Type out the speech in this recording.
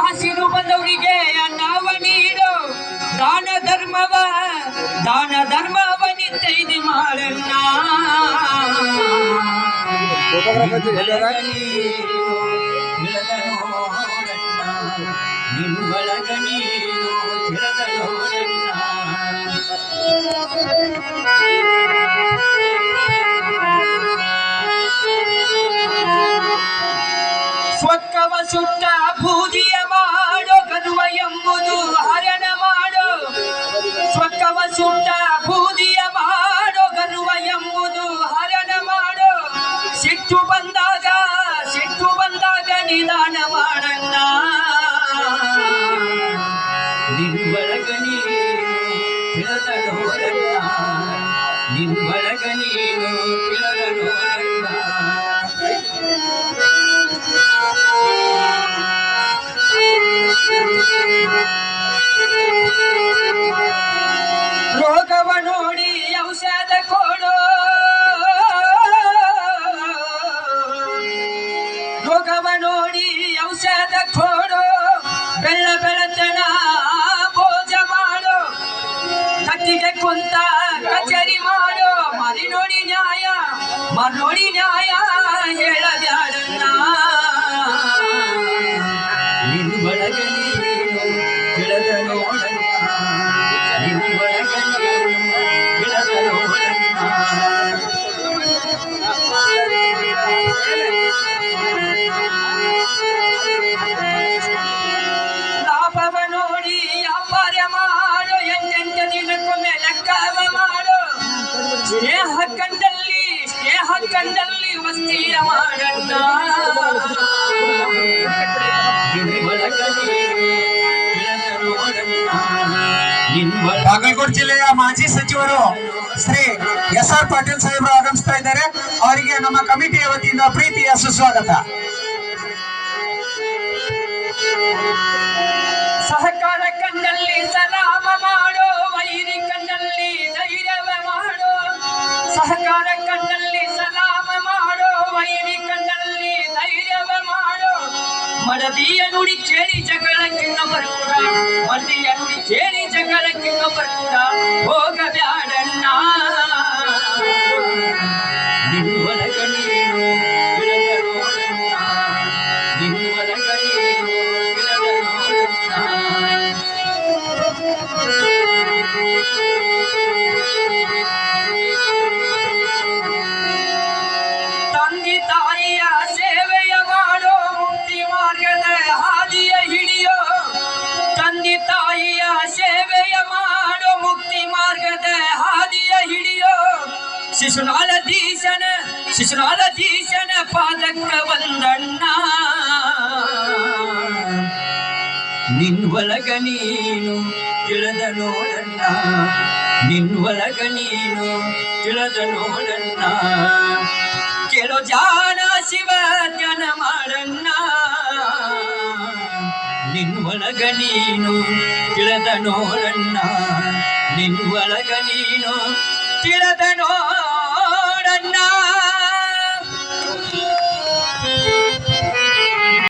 ಹಸಿದು ಬಂದವರಿಗೆ ಅನ್ನವ ನೀಡು, ದಾನ ಧರ್ಮವ ನಿಂತೈದಿ ಮಾಡಣ್ಣ. ನಿನ್ನೊಳಗ ನೀನು ತಿಳಿದ ನೋಡಣ್ಣ. ಸ್ವಕ್ಕವ ಸುಟ್ಟ ಬೂದಿಯ ಮಾಡೋ ಕದುವ ಎಂಬುದು ಹರಣ ಮಾಡೋ. ಸ್ವಕ್ಕವ ಸುಟ್ಟ ಬೂದಿಯ ಮಾಡೋ ಗರ್ವ ಎಂಬುದು ಹರಣ ಮಾಡೋ. ಸಿಟ್ಟು ಬಂದಾಗ ನಿಧಾನ ಮಾಡಣ್ಣ. ನಿನ್ನೊಳಗ ನೀನು ತಿಳಿದ ನೋಡಣ್ಣ. ನಿನ್ನೊಳಗ ನೀನು ತಿಳಿದ ನೋಡಣ್ಣ. ರೋಗವ ನೋಡಿ ಔಷಧ ಕೊಡೋ, ರೋಗವ ನೋಡಿ ಔಷಧ ಕೊಡೋ. ಬೆಳತನ ಭೋಜ ಮಾಡೋ, ಕಟ್ಟಿಗೆ ಕುಂತ ಕಚೇರಿ ಮಾಡೋ. ಮರಿ ನೋಡಿ ನ್ಯಾಯ ಹೇಳಬ್ಯಾಡಣ್ಣ. ನಿನ್ನೊಳಗ ನೀನು ತಿಳಿದ ನೋಡಣ್ಣ. ನಿನ್ನೊಳಗ ನೀನು ತಿಳಿದ ನೋಡಣ್ಣ. ಲಾಭವ ನೋಡಿ ವ್ಯಾಪಾರ ಮಾಡೋ, ಎಂಟೆಂಟು ದಿನಕ್ಕೊಮ್ಮೆ ಲೆಕ್ಕವ ಮಾಡೋ. ಸ್ನೇಹ ಕಂಡಲ್ಲಿ ವಸ್ತಿಯ ಮಾಡಣ್ಣ. ಬಾಗಲಕೋಟೆ ಜಿಲ್ಲೆಯ ಮಾಜಿ ಸಚಿವರು ಶ್ರೀ ಎಸ್.ಆರ್. ಪಾಟೀಲ್ ಸಾಹೇಬರು ಆಗಮಿಸ್ತಾ ಇದ್ದಾರೆ. ಅವರಿಗೆ ನಮ್ಮ ಕಮಿಟಿಯ ವತಿಯಿಂದ ಪ್ರೀತಿಯ ಸುಸ್ವಾಗತ. ಸಹಕಾರ ಕಂಡಲ್ಲಿ ಸಲಾಮ ಮಾಡೋ, ವೈರಿ ಕಂಡಲ್ಲಿ ಧೈರ್ಯವ ಮಾಡೋ. ಸಹಕಾರ ಕಂಡಲ್ಲಿ ಸಲಾಮ ಮಾಡೋ, ವೈರಿ ಕಂಡಲ್ಲಿ ಧೈರ್ಯವ ಮಾಡೋ. ಮಡದಿಯ ನುಡಿ ಕೇಳಿ ಜಗಳಕ್ಕಿನ್ನೊಬ್ಬರು ಕೂಡ, ಮಡದಿಯ ನುಡಿ ಕೇಳಿ ಜಗಳಕ್ಕಿನ್ನೊಬ್ಬರು ಕೂಡ ಹೋಗಬ್ಯಾಡಣ್ಣ. ನಿನ್ನೊಳಗ ನೀನು ತಿಳಿದ ನೋಡಣ್ಣ. ನಿನ್ನೊಳಗ ನೀನು ತಿಳಿದ ನೋಡಣ್ಣ. ತಂದೆ ತಾಯಿಯ ಸೇವೆಯ ಮಾಡೋ, ಮುಕ್ತಿ ಮಾರ್ಗದ ಹಾದಿಯ ಹಿಡಿಯೋ. ತಂದೆ ತಾಯಿಯ ಸೇವೆಯ ಮಾಡೋ, ಮುಕ್ತಿ ಮಾರ್ಗದ ಹಾದಿಯ ಹಿಡಿಯೋ. ಶಿಶುನಾಳಧೀಶನ ಪಾದಕ್ಕ ಬಂದಣ್ಣ. ನಿನ್ನೊಳಗ ನೀನು ತಿಳಿದ ನೋಡಣ್ಣ. ನಿನ್ನೊಳಗ ನೀನು ತಿಳಿದ ನೋಡಣ್ಣ. ಕೇಳೋ ಜಾನ ಶಿವ ಧ್ಯಾನ ಮಾಡಣ್ಣ. ನಿನ್ನೊಳಗ ನೀನು ತಿಳಿದ ನೋಡಣ್ಣ. ನಿನ್ನೊಳಗ ನೀನು ತಿಳಿದ ನೋಡಣ್ಣ.